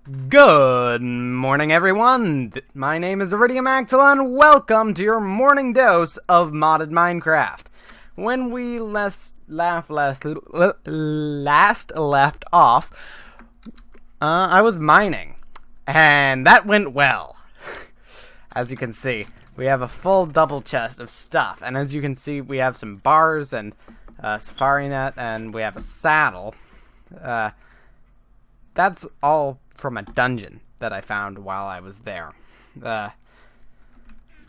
Good morning, everyone. My name is Iridium Matle, and welcome to your morning dose of modded Minecraft. When we last left off, I was mining, and that went well. As you can see, we have a full double chest of stuff, and as you can see, we have some bars and safari net, and we have a saddle. That's all from a dungeon that I found while I was there.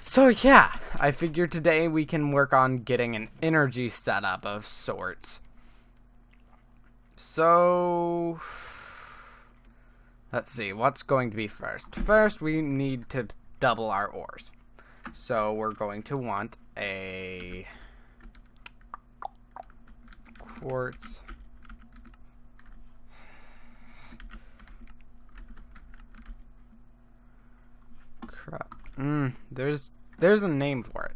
So yeah, I figured today we can work on getting an energy setup of sorts. So let's see, what's going to be first? First, we need to double our ores. So we're going to want a quartz. There's a name for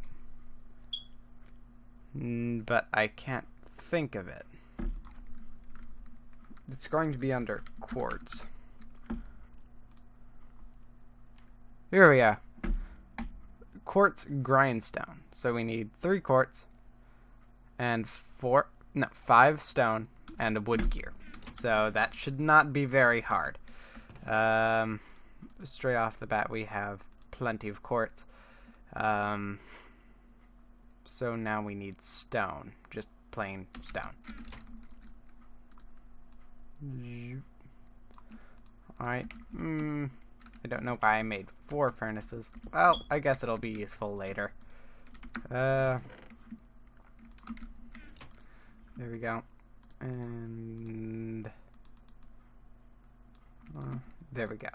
it, but I can't think of it. It's going to be under quartz. Here we go. Quartz grindstone. So we need 3 quartz and 5 stone and a wood gear. So that should not be very hard. Straight off the bat, we have plenty of quartz. So now we need stone, just plain stone. Alright, I don't know why I made 4 furnaces. Well, I guess it'll be useful later. There we go. And there we go.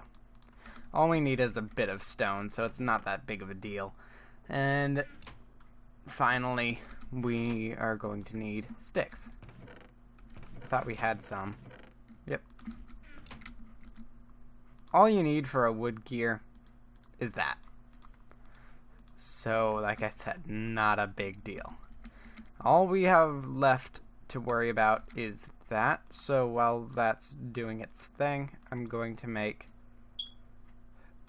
All we need is a bit of stone, so it's not that big of a deal. And finally, we are going to need sticks. I thought we had some. Yep. All you need for a wood gear is that. So, like I said, not a big deal. All we have left to worry about is that. So while that's doing its thing, I'm going to make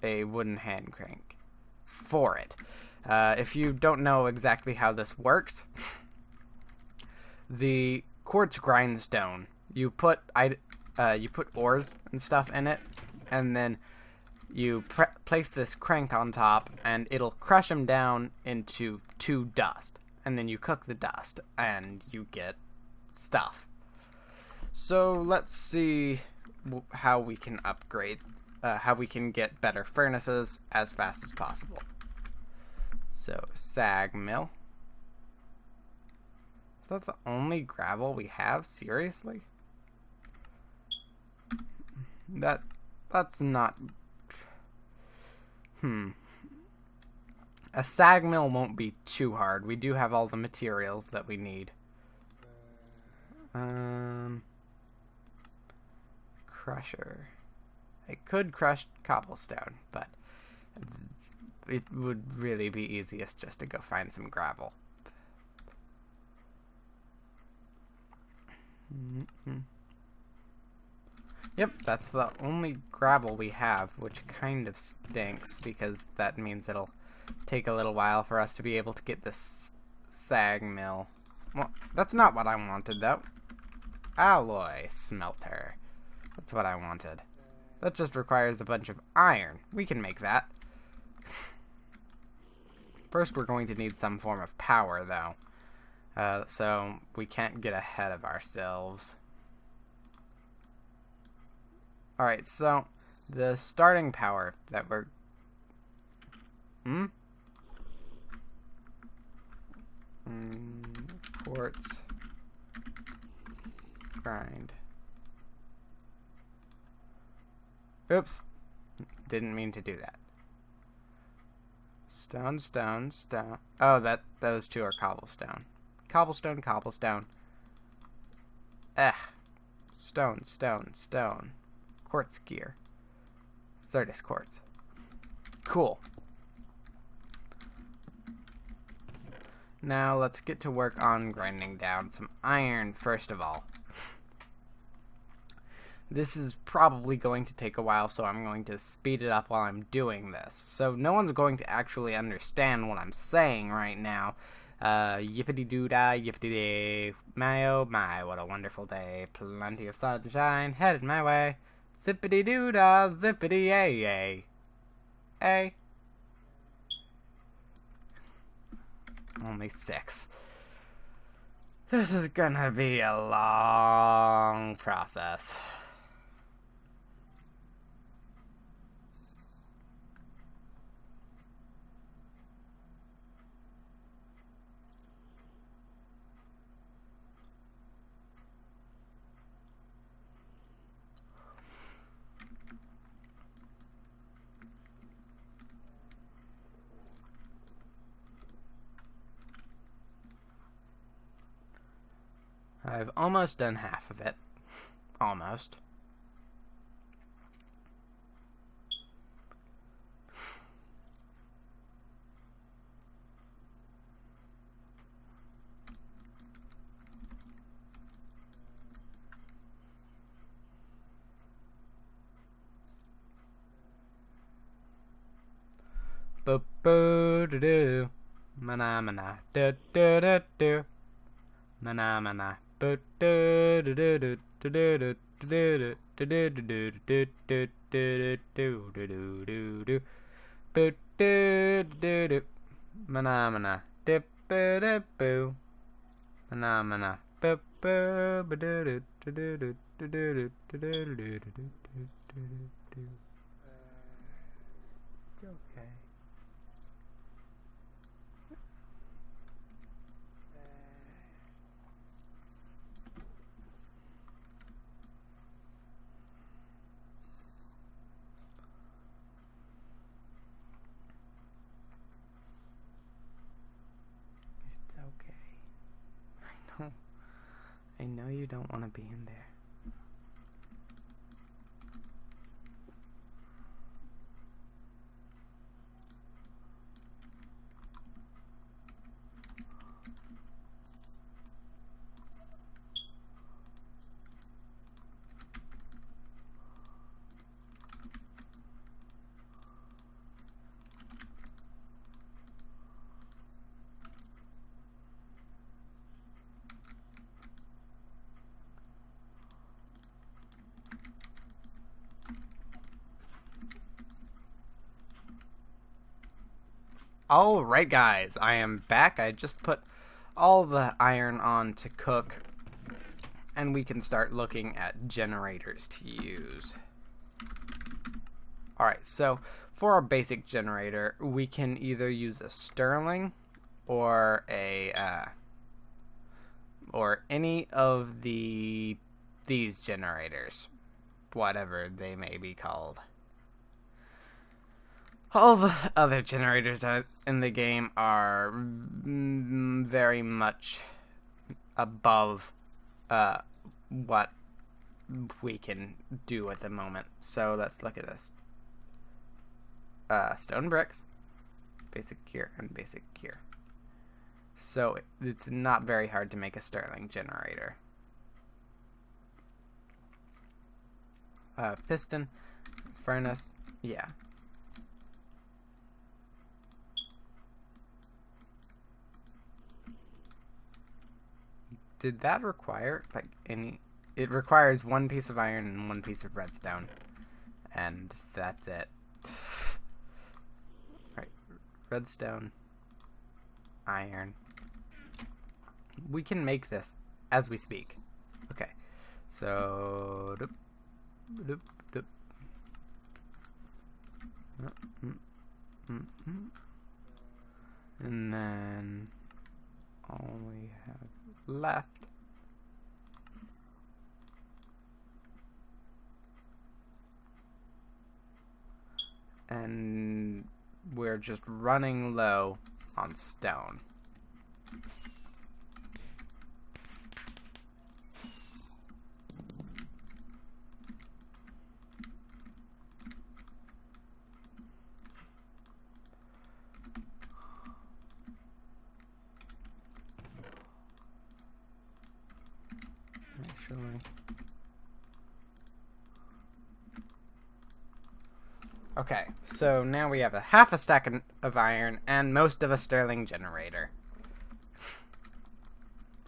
a wooden hand crank for it. If you don't know exactly how this works, the quartz grindstone, you put ores and stuff in it, and then you place this crank on top, and it'll crush them down into 2 dust, and then you cook the dust, and you get stuff. So let's see how we can upgrade. How we can get better furnaces as fast as possible. So, sag mill. Is that the only gravel we have? Seriously? That's not... A sag mill won't be too hard. We do have all the materials that we need. Crusher. I could crush cobblestone, but it would really be easiest just to go find some gravel. Yep, that's the only gravel we have, which kind of stinks, because that means it'll take a little while for us to be able to get this sag mill. Well, that's not what I wanted, though. Alloy smelter. That's what I wanted. That just requires a bunch of iron. We can make that. First, we're going to need some form of power, though. So we can't get ahead of ourselves. Alright, so the starting power that we're... Quartz. Grind. Oops. Didn't mean to do that. Stone, stone, stone. Oh, those 2 are cobblestone. Cobblestone, cobblestone. Stone, stone, stone. Quartz gear. Certus quartz. Cool. Now let's get to work on grinding down some iron first of all. This is probably going to take a while, so I'm going to speed it up while I'm doing this. So no one's going to actually understand what I'm saying right now. Yippity-doo-dah, yippity-day, my oh my, what a wonderful day. Plenty of sunshine headed my way. Zippity-doo-dah, zippity-yay-yay. Hey. Only 6. This is gonna be a long process. I've almost done half of it. Almost. Bo-bo-do-do. Mana-mana. Do-do-do-do. Mana-mana. Mana-mana. Dip-ba-dip-boo. Mana-mana. Okay. I know you don't want to be in there. Alright guys, I am back. I just put all the iron on to cook, and we can start looking at generators to use. Alright, so for our basic generator, we can either use a Stirling or a or any of these generators, whatever they may be called. All the other generators in the game are very much above what we can do at the moment. So let's look at this. Stone bricks, basic gear, and basic gear. So it's not very hard to make a Stirling generator. Piston, furnace, yeah. Did that require, like, any... It requires 1 piece of iron and 1 piece of redstone. And that's it. Right. Redstone. Iron. We can make this as we speak. Okay. So... Doop, doop, doop. And then... all we have left and we're just running low on stone. Actually, Okay, so now we have a half a stack of iron and most of a sterling generator.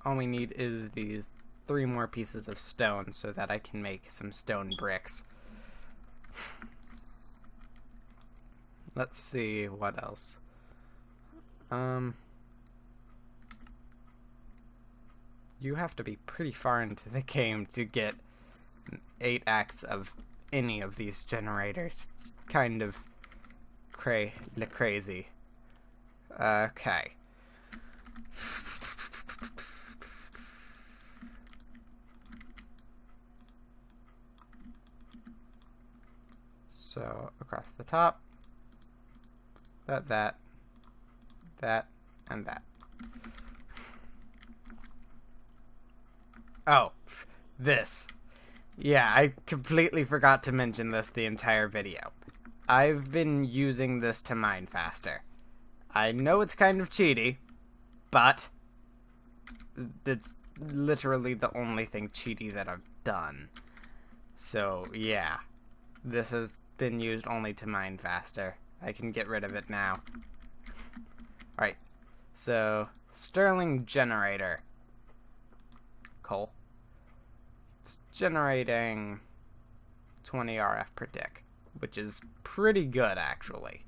All we need is these 3 more pieces of stone so that I can make some stone bricks. Let's see what else. You have to be pretty far into the game to get 8 acts of any of these generators. It's kind of crazy. Okay. So across the top, that, and that. Oh, this. Yeah, I completely forgot to mention this the entire video. I've been using this to mine faster. I know it's kind of cheaty, but it's literally the only thing cheaty that I've done. So, yeah. This has been used only to mine faster. I can get rid of it now. Alright, so sterling generator. Coal. It's generating 20 RF per tick, which is pretty good actually.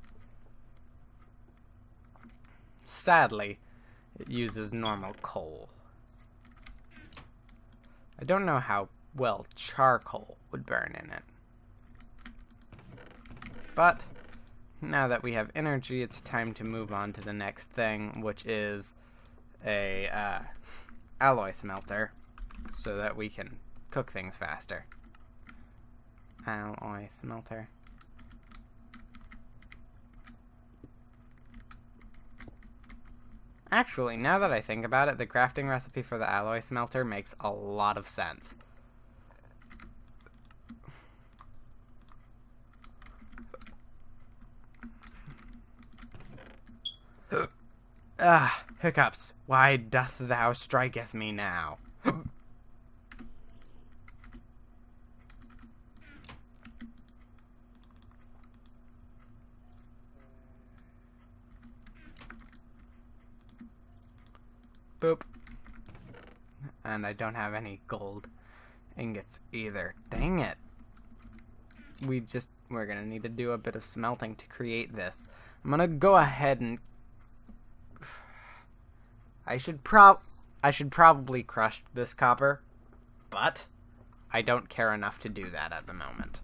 Sadly, it uses normal coal. I don't know how well charcoal would burn in it. But now that we have energy, it's time to move on to the next thing, which is a alloy smelter, so that we can cook things faster. Alloy smelter. Actually, now that I think about it, the crafting recipe for the alloy smelter makes a lot of sense. Hiccups. Why doth thou striketh me now? Boop. And I don't have any gold ingots either. Dang it. We're gonna need to do a bit of smelting to create this. I'm gonna go ahead and I should probably crush this copper, but I don't care enough to do that at the moment.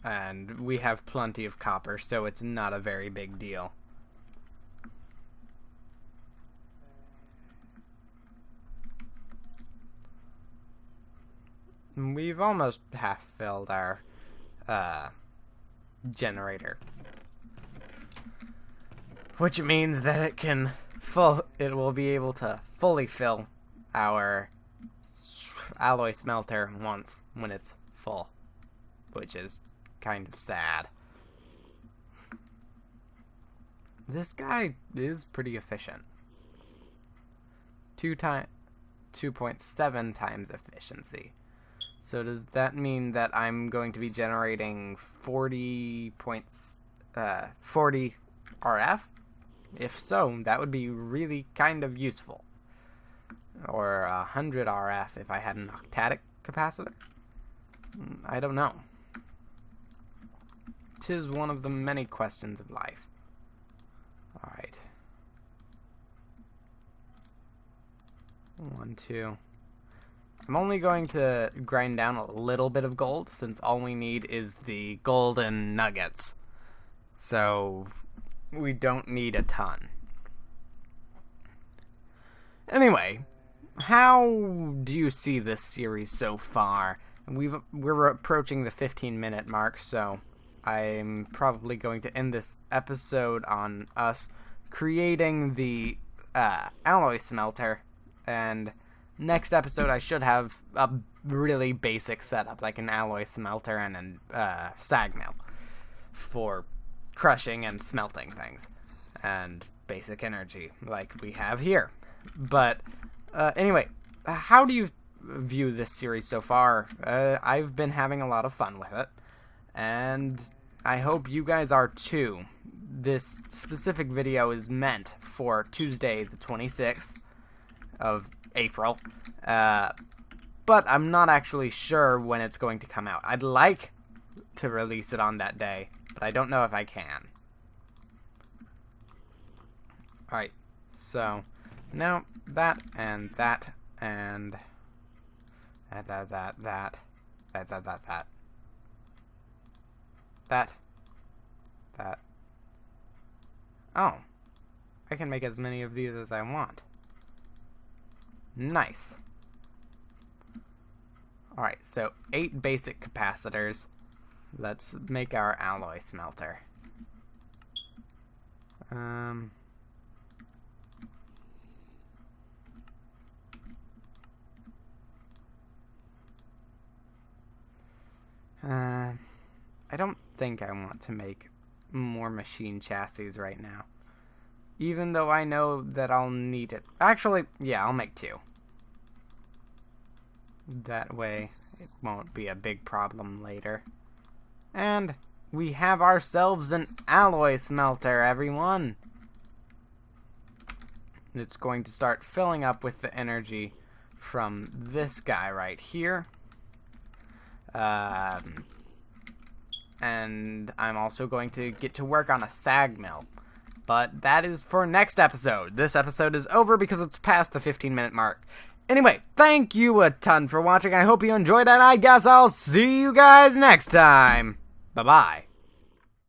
And we have plenty of copper, so it's not a very big deal. We've almost half filled our generator, which means that it will be able to fully fill our alloy smelter once when it's full, which is kind of sad. This guy is pretty efficient. 2.7 times efficiency. So does that mean that I'm going to be generating 40 RF? If so, that would be really kind of useful. Or 100 RF if I had an octatic capacitor? I don't know. 'Tis one of the many questions of life. Alright. 1, 2. I'm only going to grind down a little bit of gold, since all we need is the golden nuggets. So we don't need a ton. Anyway, how do you see this series so far? We're approaching the 15-minute mark, so I'm probably going to end this episode on us creating the alloy smelter, and next episode I should have a really basic setup, like an alloy smelter and a sag mill for crushing and smelting things, and basic energy like we have here. But anyway, how do you view this series so far? I've been having a lot of fun with it, and I hope you guys are too. This specific video is meant for Tuesday the 26th of April, but I'm not actually sure when it's going to come out. I'd like to release it on that day, but I don't know if I can. Alright, so now that and that and that. Oh, I can make as many of these as I want. Nice. Alright, so 8 basic capacitors. Let's make our alloy smelter. I don't think I want to make more machine chassis right now. Even though I know that I'll need it. Actually, yeah, I'll make 2. That way, it won't be a big problem later. And we have ourselves an alloy smelter, everyone! It's going to start filling up with the energy from this guy right here. And I'm also going to get to work on a sag mill. But that is for next episode. This episode is over because it's past the 15-minute mark. Anyway, thank you a ton for watching. I hope you enjoyed it. I guess I'll see you guys next time. Bye-bye.